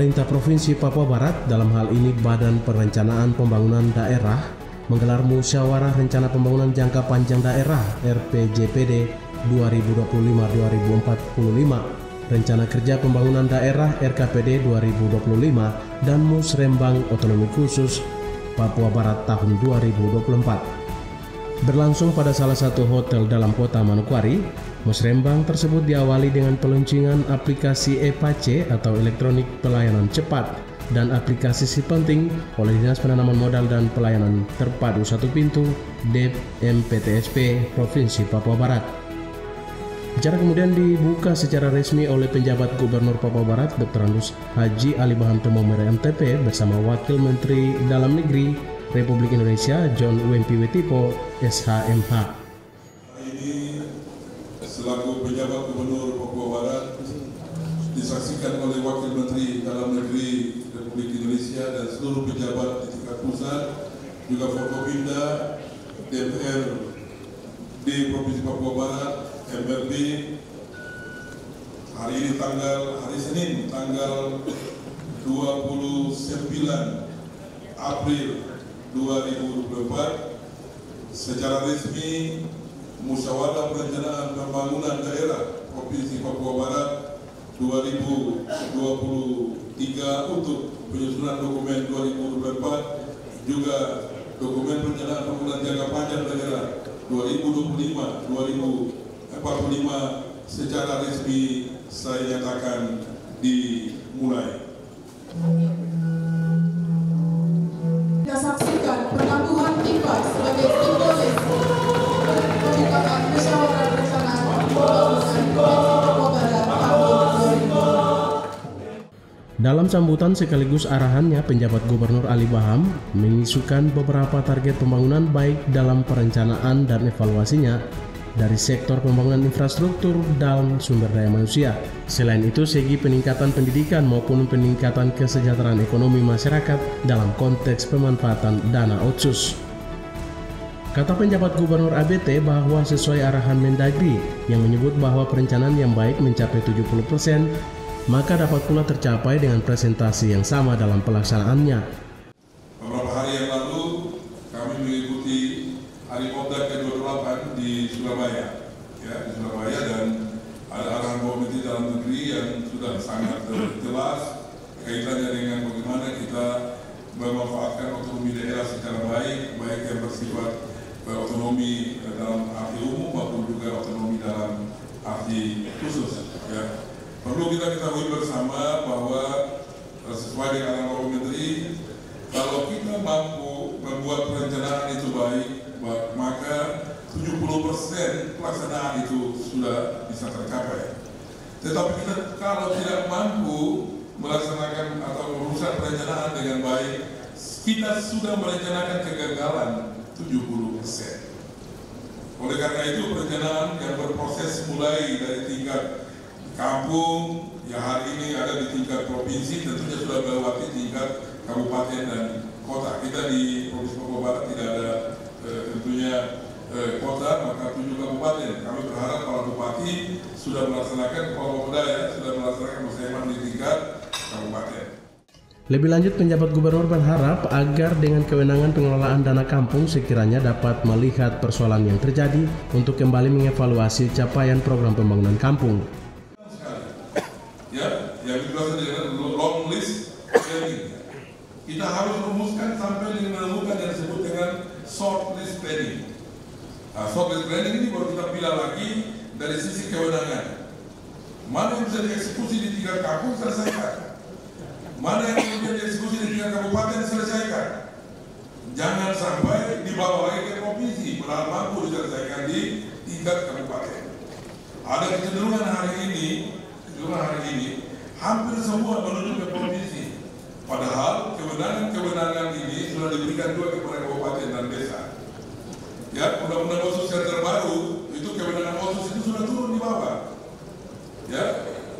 pemerintah Provinsi Papua Barat, dalam hal ini Badan Perencanaan Pembangunan Daerah, menggelar musyawarah rencana pembangunan jangka panjang daerah RPJPD 2025-2045, rencana kerja pembangunan daerah RKPD 2025, dan Musrembang Otonomi Khusus Papua Barat tahun 2024. Berlangsung pada salah satu hotel dalam kota Manokwari, musrembang tersebut diawali dengan peluncuran aplikasi EPACE atau Elektronik Pelayanan Cepat dan aplikasi Si Penting oleh Dinas Penanaman Modal dan Pelayanan Terpadu Satu Pintu DEP MPTSP Provinsi Papua Barat. Acara kemudian dibuka secara resmi oleh penjabat Gubernur Papua Barat Dr. Andus Haji Ali Baham Temomere MTP bersama Wakil Menteri Dalam Negeri Republik Indonesia John Wempi Wetipo SHMH. Hari ini selaku penjabat Gubernur Papua Barat disaksikan oleh Wakil Menteri Dalam Negeri Republik Indonesia dan seluruh pejabat di tingkat pusat, juga Forkopimda, DPR di Provinsi Papua Barat, MRB. Hari ini hari Senin tanggal 29 April 2024 secara resmi Musyawarah Perencanaan Pembangunan Daerah Provinsi Papua Barat 2023 untuk penyusunan dokumen 2024, juga dokumen perencanaan pembangunan jangka panjang daerah 2025-2045 secara resmi saya nyatakan dimulai. Saksikan penambahan IPA sebagai simbolis pembukaan musyawarah perencanaan pembangunan Papua Barat tahun 2020. Dalam sambutan sekaligus arahannya, penjabat Gubernur Ali Baham mengisukan beberapa target pembangunan baik dalam perencanaan dan evaluasinya dari sektor pembangunan infrastruktur dan sumber daya manusia. Selain itu, segi peningkatan pendidikan maupun peningkatan kesejahteraan ekonomi masyarakat dalam konteks pemanfaatan dana otsus. Kata penjabat Gubernur ABT bahwa sesuai arahan Mendagri yang menyebut bahwa perencanaan yang baik mencapai 70%, maka dapat pula tercapai dengan presentasi yang sama dalam pelaksanaannya. Beberapa hari yang lalu kami mengikuti Hari Kopda ke-28 di Surabaya, di Surabaya, dan ada arahan Bapak Menteri Dalam Negeri yang sudah sangat jelas kaitannya dengan bagaimana kita memanfaatkan otonomi daerah secara baik yang bersifat otonomi dalam arti umum maupun juga otonomi dalam arti khusus. Perlu kita ketahui bersama bahwa sesuai dengan arahan Bapak Menteri, kalau kita mampu membuat perencanaan itu baik, maka 70% pelaksanaan itu sudah bisa tercapai. Tetapi kita kalau tidak mampu melaksanakan atau merusak perencanaan dengan baik, kita sudah merencanakan kegagalan 70%. Oleh karena itu, perencanaan yang berproses mulai dari tingkat kampung, yang hari ini ada di tingkat provinsi, tentunya sudah melewati tingkat kabupaten dan kota. Kita di Provinsi Papua Barat tidak ada tentunya kota, maka 7 kabupaten. Kami berharap para bupati sudah melaksanakan, sudah melaksanakan musyawarah di tingkat kabupaten. Lebih lanjut, penjabat Gubernur berharap agar dengan kewenangan pengelolaan dana kampung sekiranya dapat melihat persoalan yang terjadi untuk kembali mengevaluasi capaian program pembangunan kampung. Yang dijelaskan dengan long list planning. Kita harus merumuskan sampai menemukan yang disebut dengan short list planning. Short list planning ini baru kita pilih lagi dari sisi kewenangan. Mana yang bisa dieksekusi di tingkat kampung, selesaikan. Mana yang kemudian dieksekusi di tingkat kabupaten, selesaikan. Jangan sampai dibawa lagi ke provinsi, padahal mampu diselesaikan di tingkat kabupaten. Ada kecenderungan hari ini hampir semua menuju ke provinsi. Padahal kewenangan ini sudah diberikan juga kepada kabupaten dan desa. Undang-undang otsus yang terbaru itu kewenangan otsus itu sudah turun di bawah.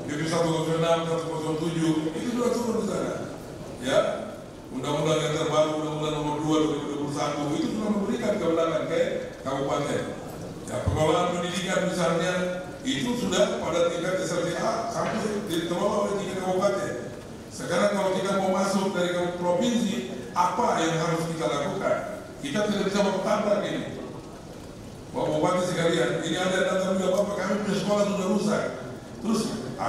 PP 106, 107 itu sudah turun di sana. Undang-undang yang terbaru, Undang-Undang Nomor 2 2021 itu sudah memberikan kewenangan ke kabupaten. Pengelolaan pendidikan misalnya itu sudah pada tingkat SLTA sampai dikelola oleh tingkat kabupaten. Sekarang kalau kita mau masuk dari provinsi, apa yang harus kita lakukan? Kita tidak bisa bertabrak ini. Bapak Bupati sekalian, ini ada datang juga Bapak, kami punya sekolah sudah rusak. Terus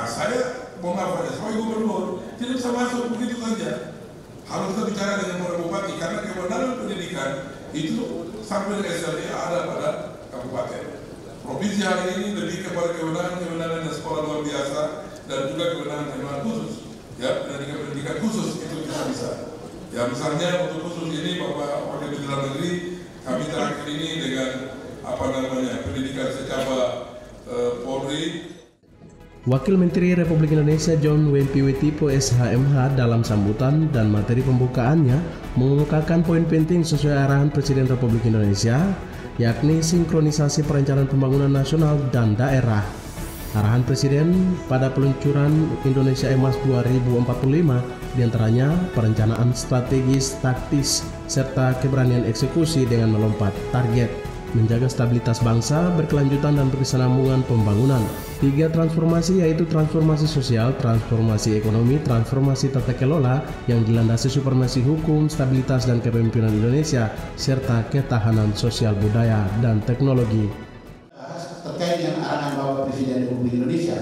saya mau ngapa ya? Sebagai gubernur tidak bisa masuk begitu saja. Harus kita bicara dengan para bupati karena kewenangan pendidikan itu sampai ke SLA ada pada kabupaten. Provinsi hari ini lebih kepada kewenangan sekolah luar biasa dan juga kewenangan khusus. Ya, pendidikan khusus itu bisa. Ya misalnya untuk khusus ini Bapak Wakil Menteri Dalam Negeri, kami terakhir ini dengan pendidikan secara Polri. Wakil Menteri Republik Indonesia John Wempi Wetipo SHMH dalam sambutan dan materi pembukaannya mengemukakan poin penting sesuai arahan Presiden Republik Indonesia, yakni sinkronisasi perencanaan pembangunan nasional dan daerah. Arahan Presiden pada peluncuran Indonesia Emas 2045 diantaranya perencanaan strategis, taktis, serta keberanian eksekusi dengan melompat target, menjaga stabilitas bangsa, berkelanjutan dan berkesinambungan pembangunan. 3 transformasi yaitu transformasi sosial, transformasi ekonomi, transformasi tata kelola yang dilandasi supremasi hukum, stabilitas dan kepemimpinan Indonesia, serta ketahanan sosial budaya dan teknologi. Terkait dengan arahan Bapak Presiden Republik Indonesia,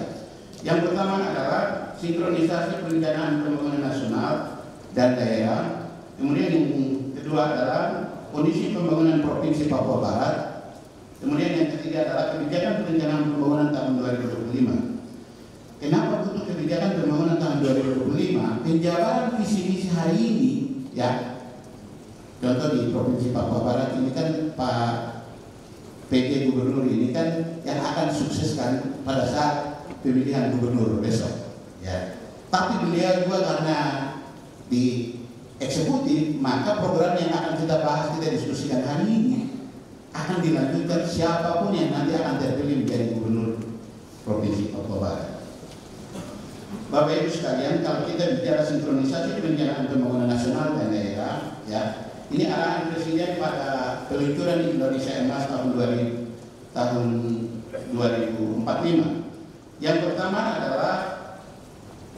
yang pertama adalah sinkronisasi perencanaan pembangunan nasional dan daerah. Kemudian yang kedua adalah kondisi pembangunan Provinsi Papua Barat. Kemudian yang ketiga adalah kebijakan perencanaan pembangunan tahun 2025. Kenapa butuh kebijakan pembangunan tahun 2025? Penjabaran visi misi hari ini, ya. Contoh di Provinsi Papua Barat ini kan Pak PJ Gubernur ini kan yang akan sukseskan pada saat pemilihan gubernur besok, ya. Tapi beliau juga karena di eksekutif, maka program yang akan kita bahas, kita diskusikan hari ini akan dilanjutkan siapapun yang nanti akan terpilih menjadi gubernur Provinsi Papua Barat. Bapak Ibu sekalian, kalau kita bicara sinkronisasi perencanaan pembangunan nasional dan daerah, ya, ini arahan Presiden pada peluncuran Indonesia Emas tahun 2045. Yang pertama adalah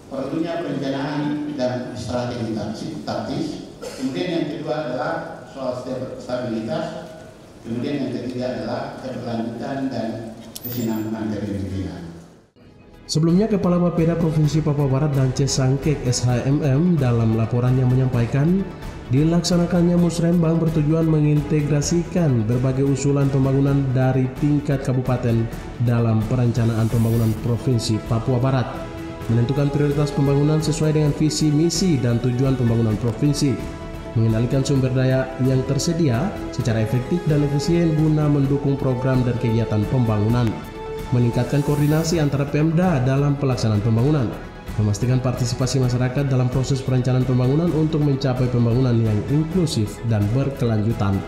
perlunya perencanaan dan strategi taktis. Kemudian yang kedua adalah soal stabilitas. Kemudian yang ketiga adalah keberlanjutan dan kesinambungan kepemimpinan. Sebelumnya, Kepala Bapeda Provinsi Papua Barat dan Cesangkek SHMM dalam laporannya menyampaikan dilaksanakannya Musrembang bertujuan mengintegrasikan berbagai usulan pembangunan dari tingkat kabupaten dalam perencanaan pembangunan Provinsi Papua Barat, menentukan prioritas pembangunan sesuai dengan visi, misi, dan tujuan pembangunan provinsi, mengendalikan sumber daya yang tersedia secara efektif dan efisien guna mendukung program dan kegiatan pembangunan, meningkatkan koordinasi antara Pemda dalam pelaksanaan pembangunan, memastikan partisipasi masyarakat dalam proses perencanaan pembangunan untuk mencapai pembangunan yang inklusif dan berkelanjutan.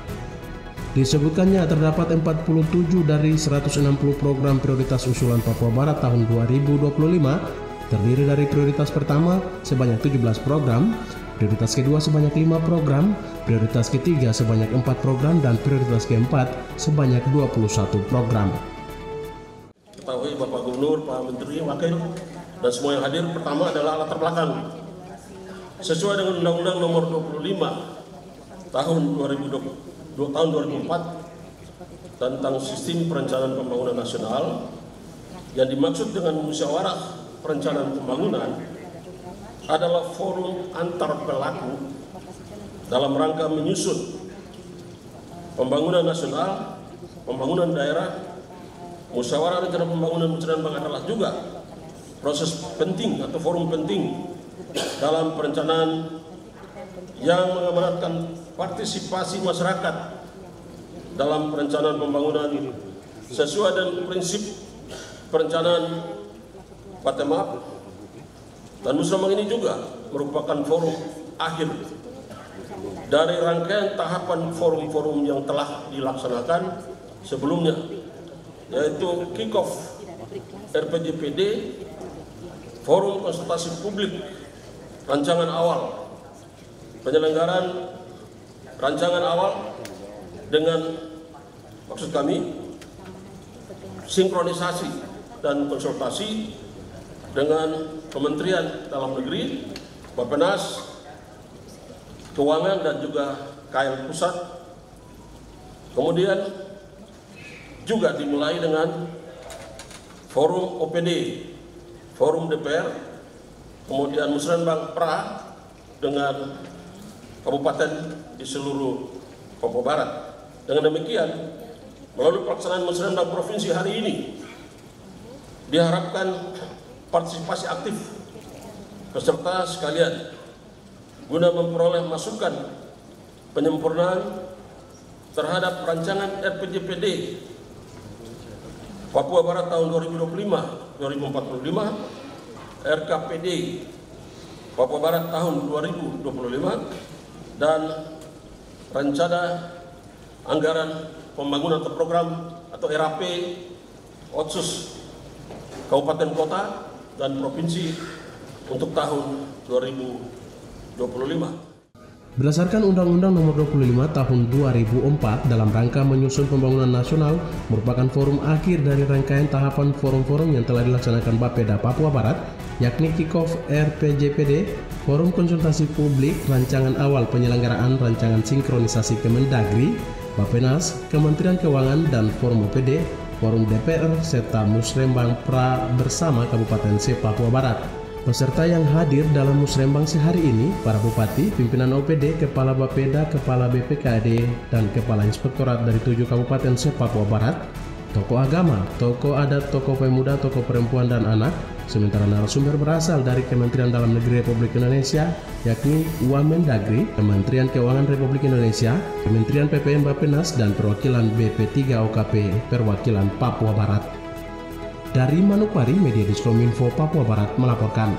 Disebutkannya terdapat 47 dari 160 program prioritas usulan Papua Barat tahun 2025, terdiri dari prioritas pertama sebanyak 17 program, prioritas kedua sebanyak 5 program, prioritas ketiga sebanyak 4 program, dan prioritas keempat sebanyak 21 program. Ketahui Bapak Gubernur, Pak Menteri, Wakil, dan semua yang hadir, pertama adalah latar belakang. Sesuai dengan Undang-Undang Nomor 25 tahun 2004 tentang Sistem Perencanaan Pembangunan Nasional, yang dimaksud dengan musyawarah perencanaan pembangunan adalah forum antar pelaku dalam rangka menyusun pembangunan nasional, pembangunan daerah. Musyawarah rencana pembangunan Musrembang adalah juga proses penting atau forum penting dalam perencanaan yang mengamanatkan partisipasi masyarakat dalam perencanaan pembangunan sesuai dengan prinsip perencanaan bottom up. Dan Musrembang ini juga merupakan forum akhir dari rangkaian tahapan forum-forum yang telah dilaksanakan sebelumnya, yaitu kick-off RPJPD, forum konsultasi publik, rancangan awal, penyelenggaraan rancangan awal dengan maksud kami sinkronisasi dan konsultasi dengan Kementerian Dalam Negeri, Bappenas, Keuangan dan juga KL Pusat. Kemudian juga dimulai dengan forum OPD, forum DPR, kemudian Musrenbang Pra dengan kabupaten di seluruh Papua Barat. Dengan demikian, melalui pelaksanaan Musrenbang Provinsi hari ini, diharapkan partisipasi aktif peserta sekalian guna memperoleh masukan penyempurnaan terhadap rancangan RPJPD Papua Barat tahun 2025-2045, RKPD Papua Barat tahun 2025, dan rencana anggaran pembangunan atau program atau RAP Otsus Kabupaten Kota dan Provinsi untuk tahun 2025. Berdasarkan Undang-Undang Nomor 25 Tahun 2004 dalam rangka menyusun pembangunan nasional merupakan forum akhir dari rangkaian tahapan forum-forum yang telah dilaksanakan Bapeda Papua Barat, yakni Kick-Off RPJPD, Forum Konsultasi Publik, Rancangan Awal Penyelenggaraan Rancangan Sinkronisasi Kemendagri, Bappenas, Kementerian Keuangan, dan Forum OPD, Forum DPR, serta Musrembang Pra bersama Kabupaten Se Papua Barat. Peserta yang hadir dalam Musrembang sehari ini, para bupati, pimpinan OPD, kepala Bapeda, kepala BPKD, dan kepala inspektorat dari 7 kabupaten se Papua Barat, tokoh agama, tokoh adat, tokoh pemuda, tokoh perempuan dan anak, sementara narasumber berasal dari Kementerian Dalam Negeri Republik Indonesia, yakni Wamendagri, Kementerian Keuangan Republik Indonesia, Kementerian PPM Bappenas, dan perwakilan BP3 OKP Perwakilan Papua Barat. Dari Manokwari, Media Diskominfo Papua Barat melaporkan.